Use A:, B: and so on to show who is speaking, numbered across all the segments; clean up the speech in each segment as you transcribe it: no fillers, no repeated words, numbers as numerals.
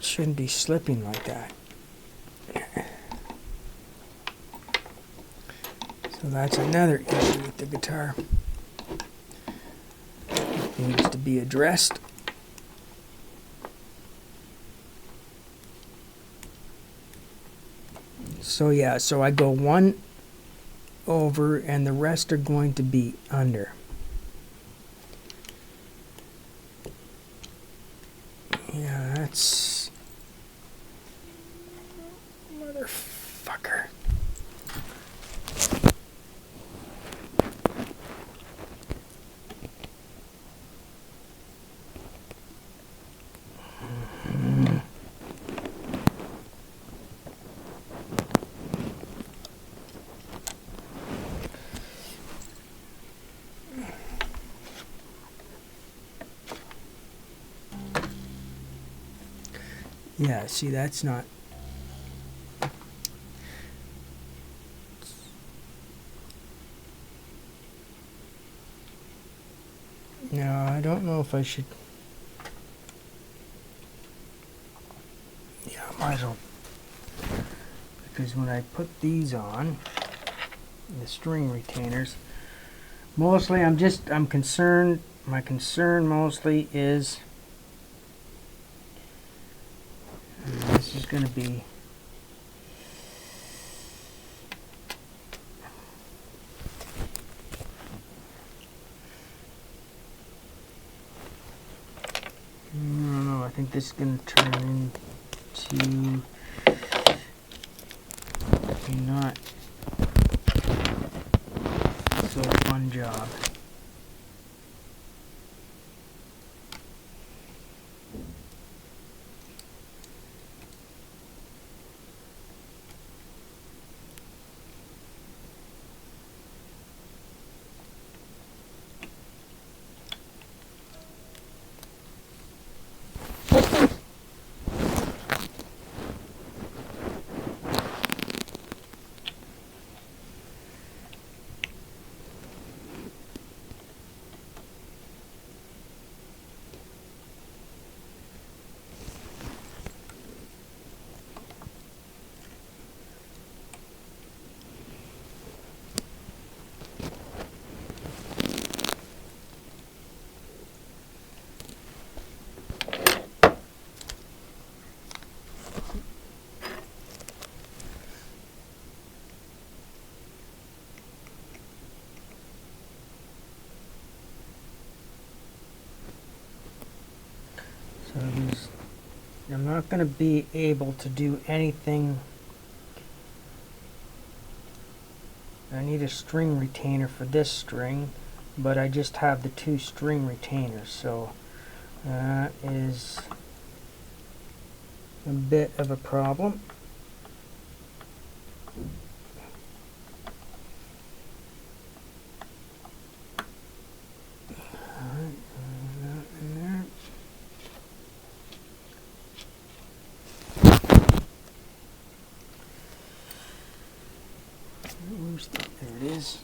A: shouldn't be slipping like that. So that's another issue with the guitar. It needs to be addressed. So yeah, so I go one over and the rest are going to be under. Yeah, that's... motherfucker. Yeah, see, that's not... No, I don't know if I should... Yeah, I might as well. Because when I put these on, the string retainers, mostly I'm concerned, my concern mostly is... this is going to be... I don't know, I think this is going to turn into a not so fun job. So I'm not going to be able to do anything. I need a string retainer for this string, but I just have the two string retainers, so that is a bit of a problem. There it is.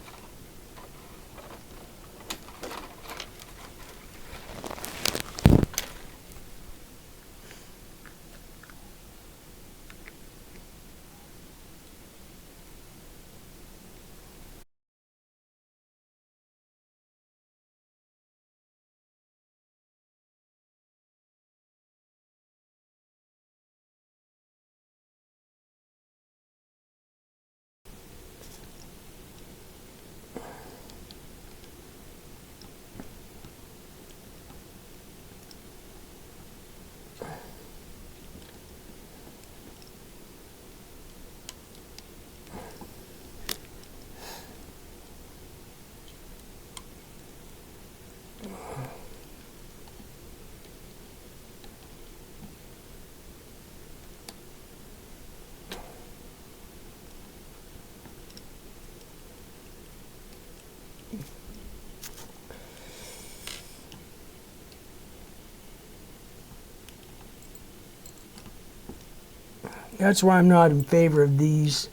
A: That's why I'm not in favor of these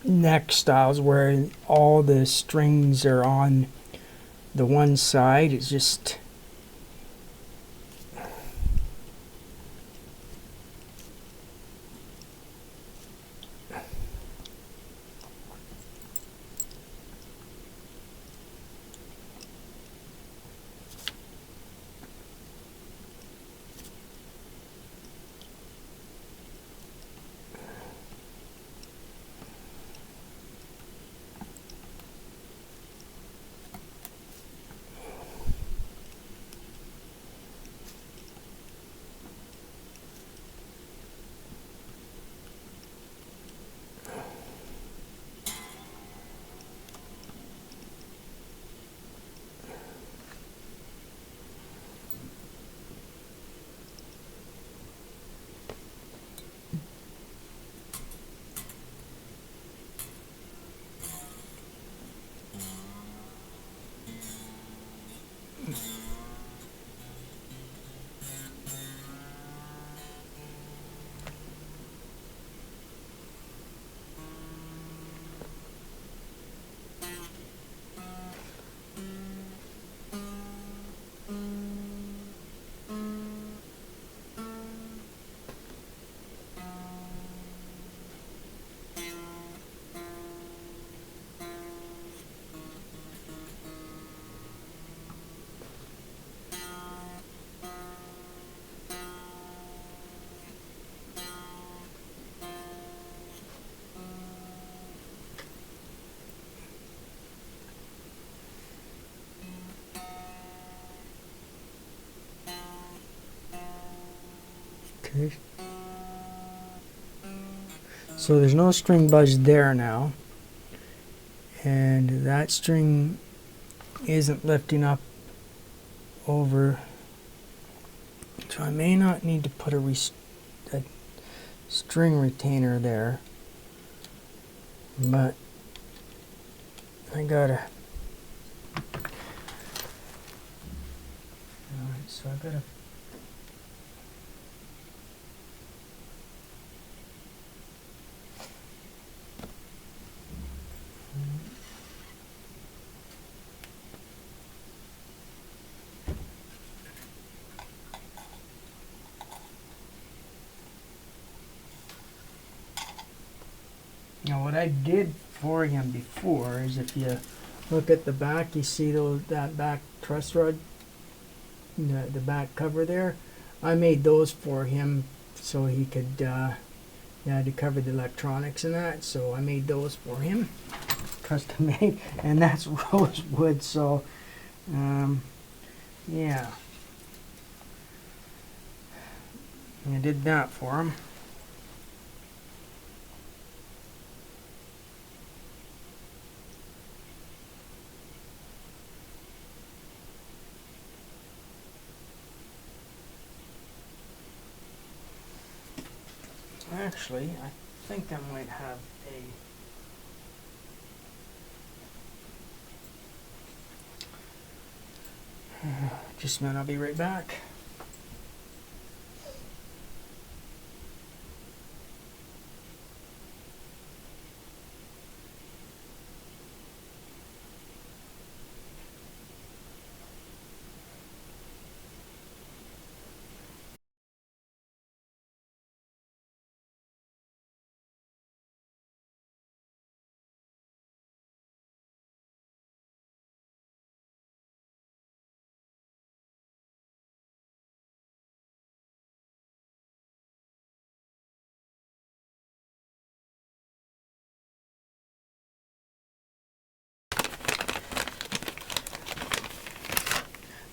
A: neck styles where all the strings are on the one side. It's just Okay. So there's no string budge there now, and that string isn't lifting up over, so I may not need to put a string retainer there, but I gotta, alright, so I gotta, now what I did for him before is, if you look at the back, you see that back truss rod, the back cover there. I made those for him so he could, to cover the electronics and that. So I made those for him, custom made, and that's rosewood. So, yeah, I did that for him. Actually, I think I might have just a minute, I'll be right back.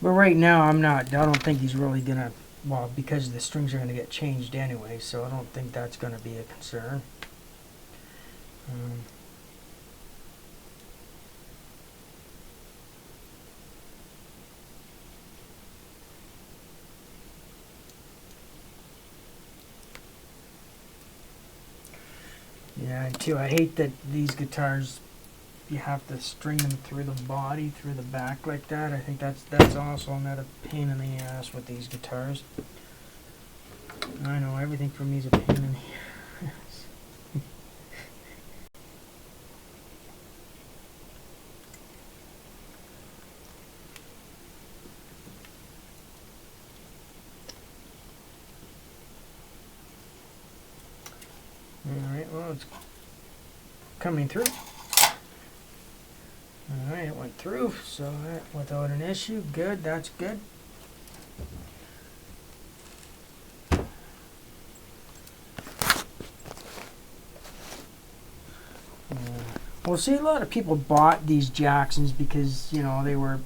A: But right now, I don't think he's really gonna, well, because the strings are gonna get changed anyway, so I don't think that's gonna be a concern. Yeah, and too, I hate that these guitars, you have to string them through the body, through the back like that. I think that's also another pain in the ass with these guitars. I know, everything for me is a pain in the ass. Alright, well, it's coming through. Alright, it went through, so that without an issue. Good, that's good. Well, see, a lot of people bought these Jacksons because, they were,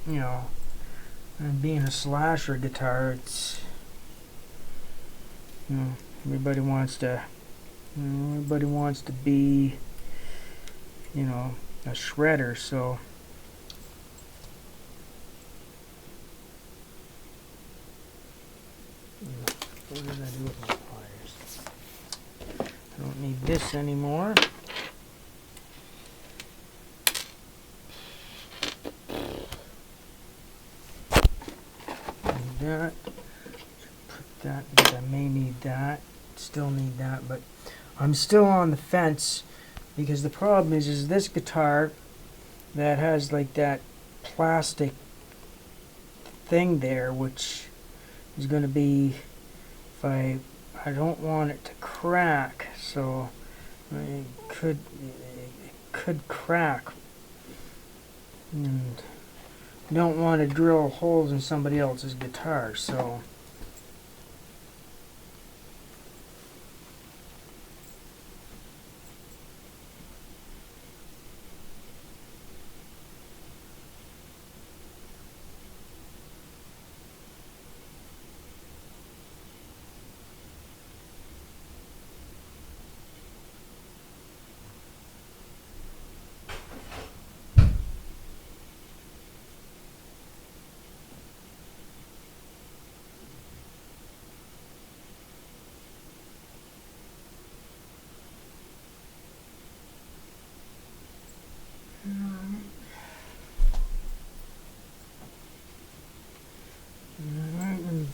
A: being a slasher guitar, it's, everybody wants to be, a shredder, so. What did I do with my pliers? I don't need this anymore. That, put that, because I may need that, still need that, but I'm still on the fence, because the problem is this guitar that has like that plastic thing there, which is going to be, if I don't want it to crack, so it could crack, and don't want to drill holes in somebody else's guitar, so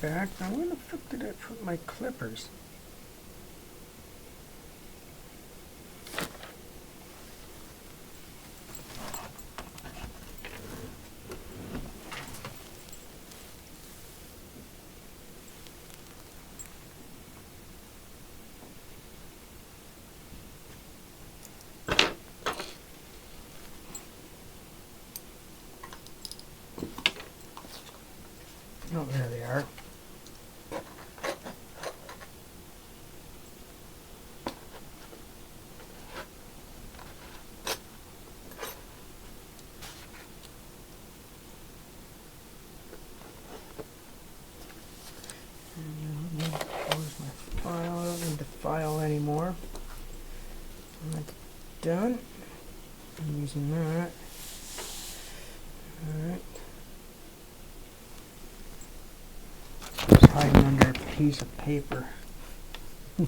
A: back. Now where the fuck did I put my clippers? Oh, there they are. Close my file. I don't need the file anymore. That's done. I'm using that. Alright. It's hiding under a piece of paper. Yeah.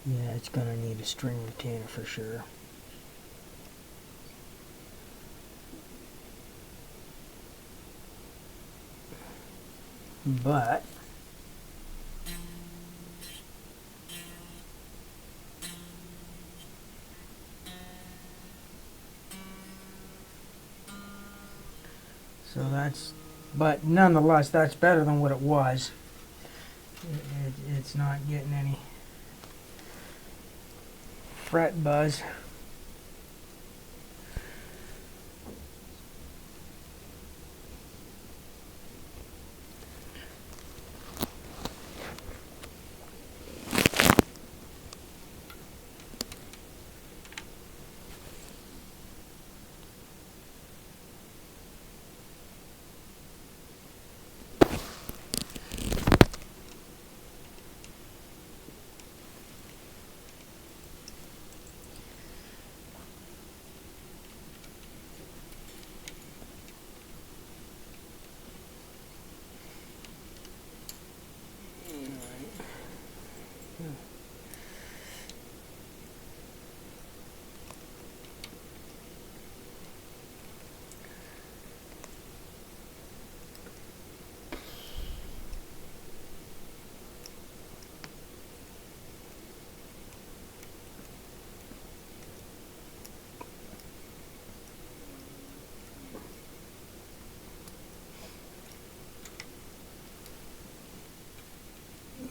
A: Yeah, it's gonna need a string retainer for sure. But but nonetheless, that's better than what it was. It's not getting any fret buzz.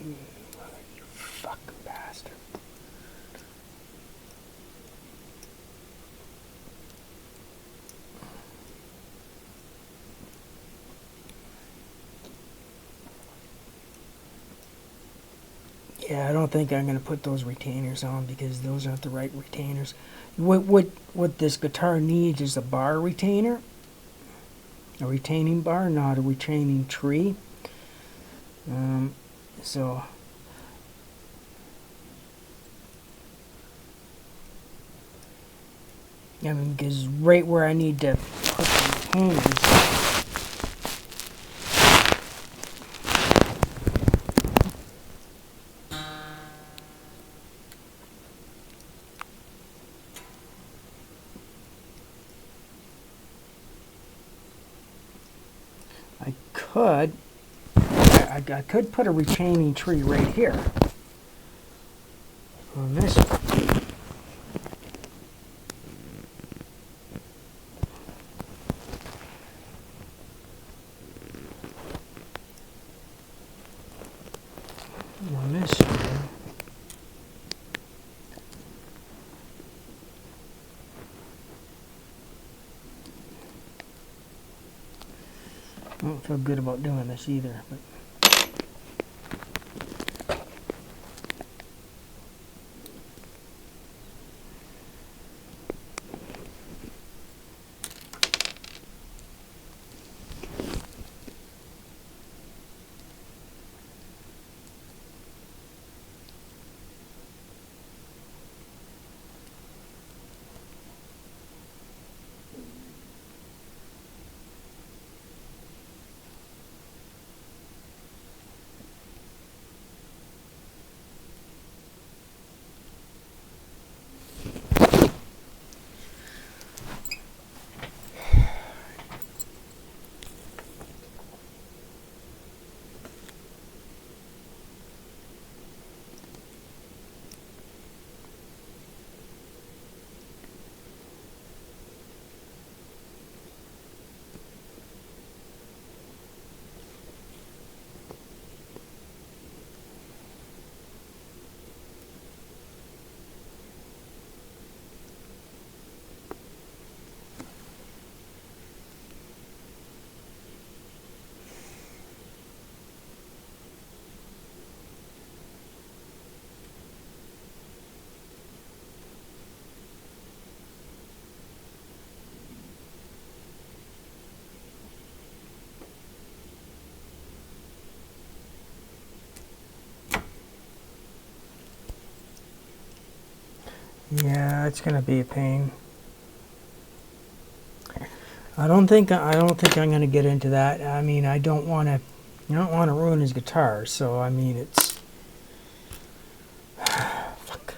A: You fucking bastard. Yeah, I don't think I'm going to put those retainers on because those aren't the right retainers. What this guitar needs is a bar retainer. A retaining bar, not a retaining tree. So I mean, because right where I need to put the retainers. I could put a retaining tree right here on this one. On this one. I don't feel good about doing this either, but yeah, it's gonna be a pain. I don't think I'm gonna get into that. I mean, I don't want to ruin his guitar. So I mean, it's fuck.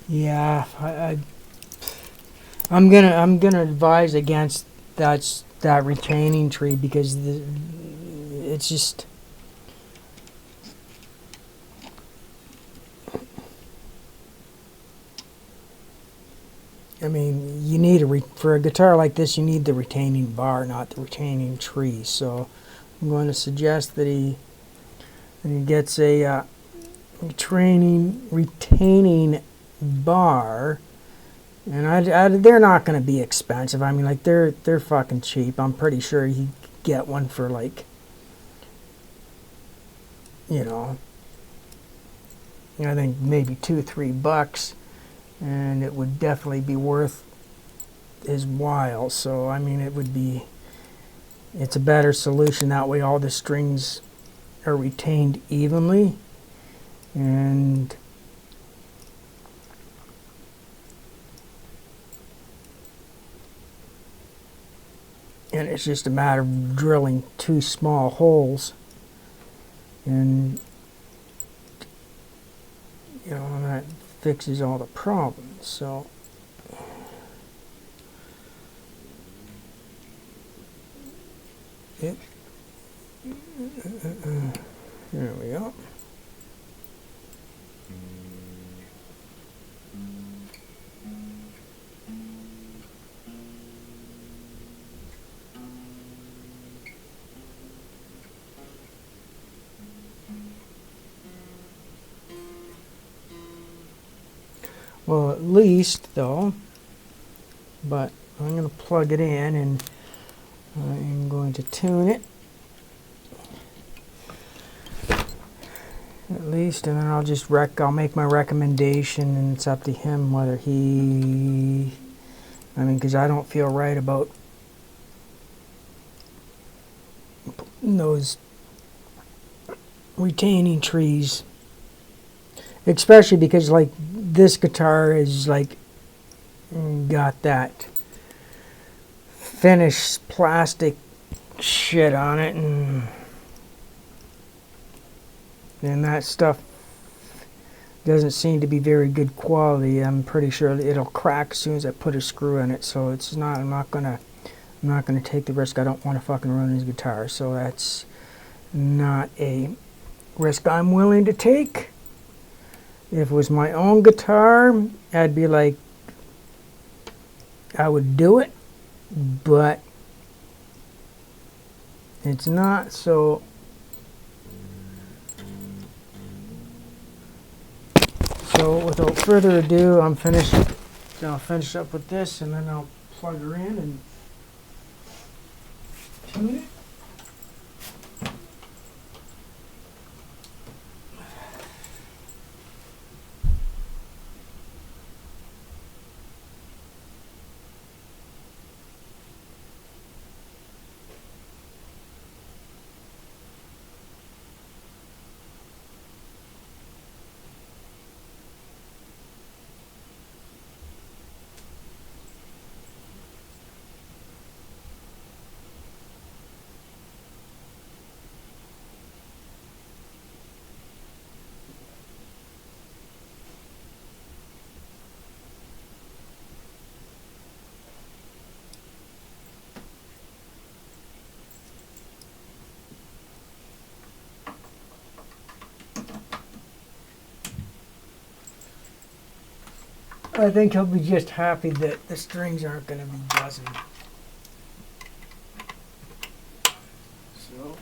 A: Yeah, I'm gonna advise against that retaining tree because it's just. I mean, you need for a guitar like this, you need the retaining bar, not the retaining tree. So I'm going to suggest that he gets a retaining bar, and they're not going to be expensive. I mean, like they're fucking cheap. I'm pretty sure you could get one for like, I think maybe $2-3, and it would definitely be worth his while. So I mean, it's a better solution that way. All the strings are retained evenly, and and it's just a matter of drilling 2 small holes, and you know, that fixes all the problems. So there we go. Well, at least though, but I'm going to plug it in and I'm going to tune it at least, and then I'll make my recommendation, and it's up to him whether because I don't feel right about those retaining trees, especially because like this guitar is like got that finished plastic shit on it, and that stuff doesn't seem to be very good quality. I'm pretty sure it'll crack as soon as I put a screw in it, so it's not I'm not gonna take the risk. I don't want to fucking ruin his guitar, so that's not a risk I'm willing to take. If it was my own guitar, I'd be like, I would do it, but it's not. So without further ado, I'll finish up with this, and then I'll plug her in and tune it. I think he'll be just happy that the strings aren't going to be buzzing. So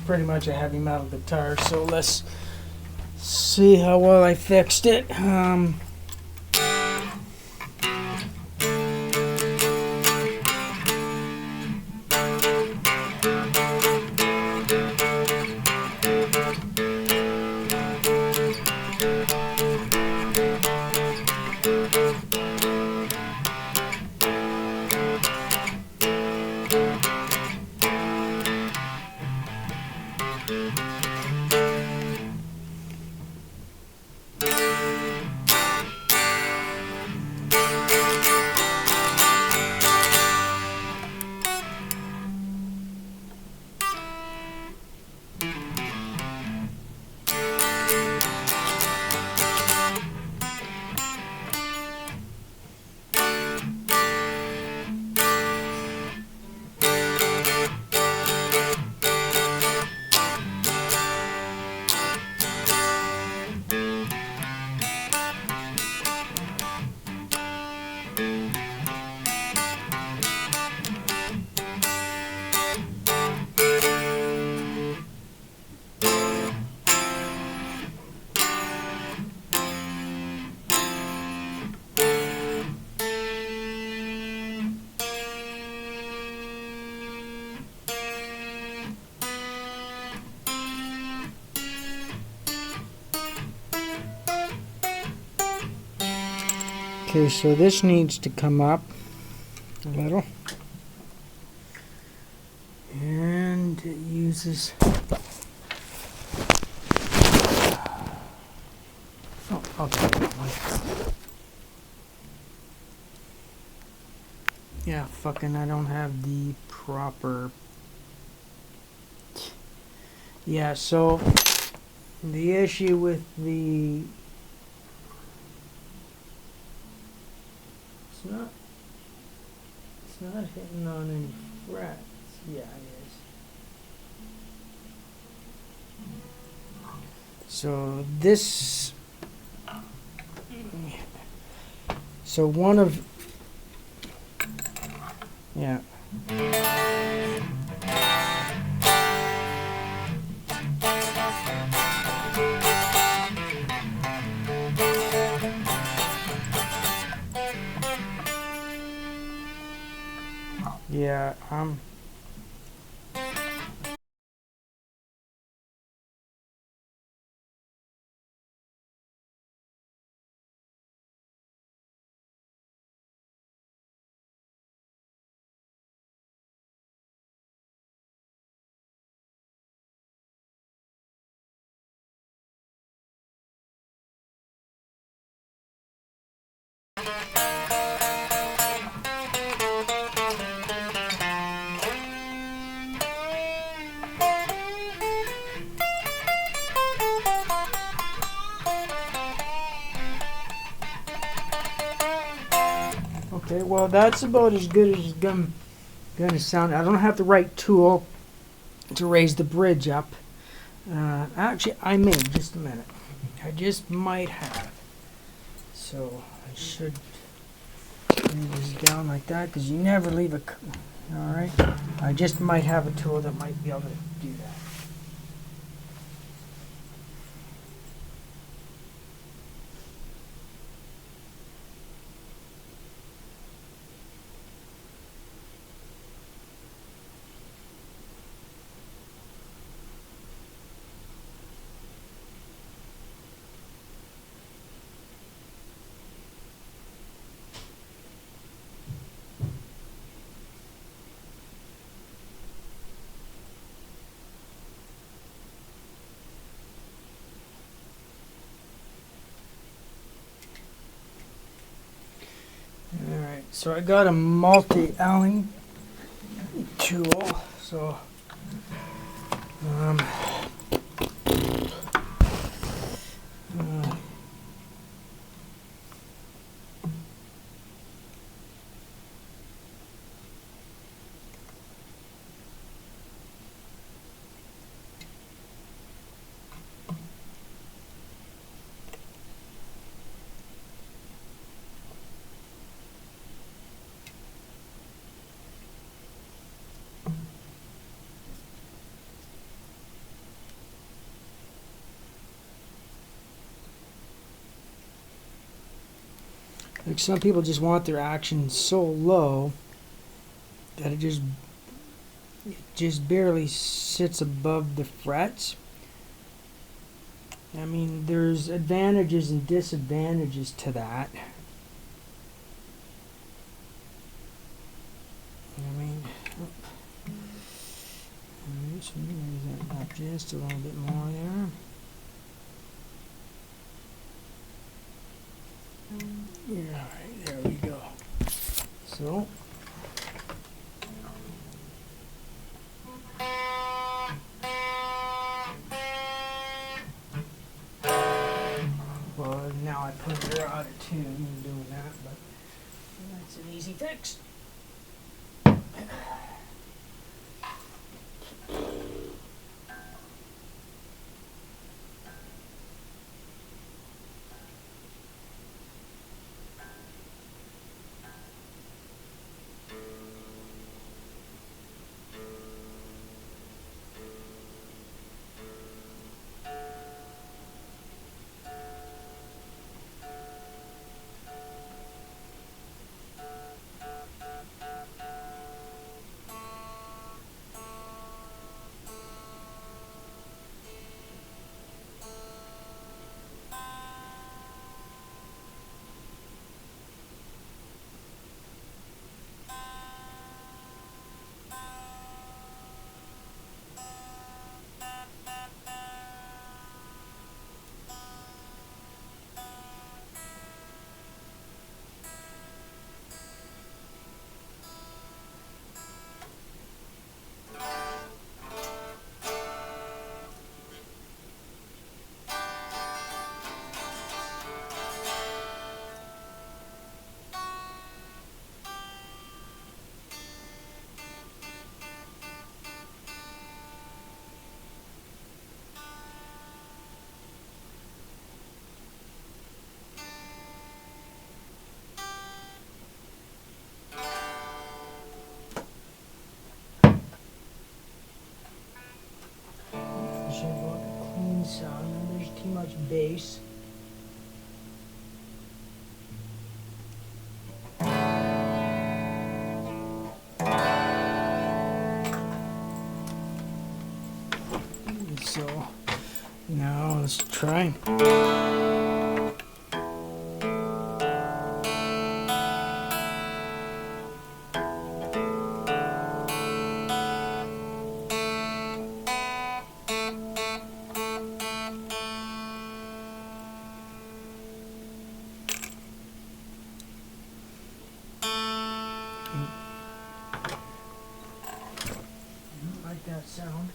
A: pretty much a heavy metal guitar, so let's see how well I fixed it. Okay, so this needs to come up a little. And it uses... Oh, okay. Yeah, fucking I don't have the proper... Yeah, so the issue with the... It's not hitting on any frets. Yeah, it is. So this... So one of... Yeah. Yeah, okay, well that's about as good as it's gonna sound. I don't have the right tool to raise the bridge up. Actually, I may, just a minute. I just might have. So I should lay this down like that, because you never leave a... Alright, I just might have a tool that might be able to do that. Alright, so I got a multi-Allen tool, so uh, Like some people just want their action so low that it just barely sits above the frets. I mean, there's advantages and disadvantages to that. I mean, so raise that up just a little bit more there. Yeah, alright, there we go. So, well, now I put her out of tune in doing that, but that's an easy fix. Should have a clean sound, and there's too much bass. So now let's try. Like that sound.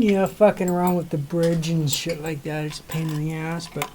A: Yeah, fucking around with the bridge and shit like that, it's a pain in the ass, but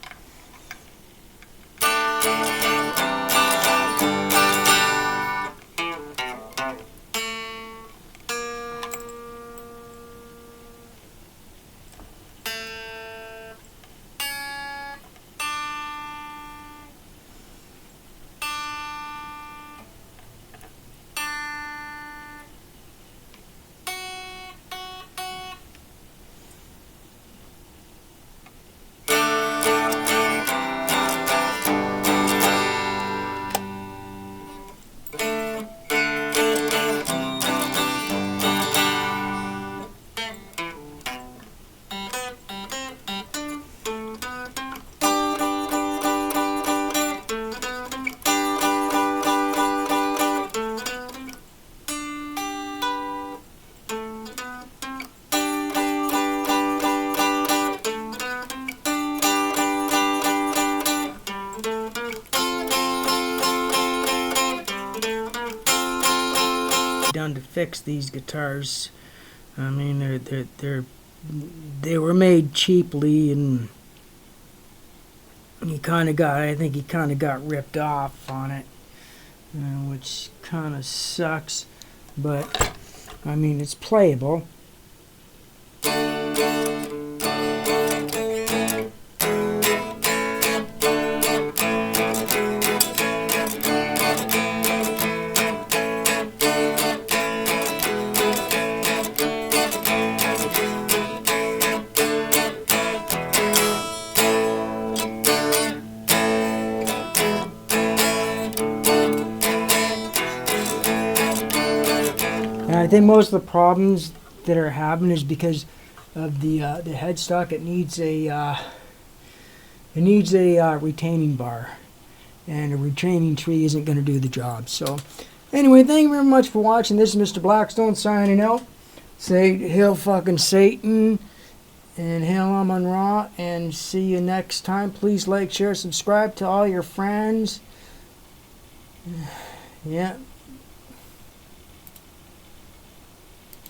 A: done to fix these guitars. I mean, they were made cheaply, and I think he kind of got ripped off on it, which kind of sucks. But I mean, it's playable. And I think most of the problems that are happening is because of the headstock. It needs a retaining bar, and a retaining tree isn't going to do the job. So anyway, thank you very much for watching. This is Mr. Blackstone signing out. Say hail fucking Satan and hail Amon Ra, and see you next time. Please like, share, subscribe to all your friends. Yeah.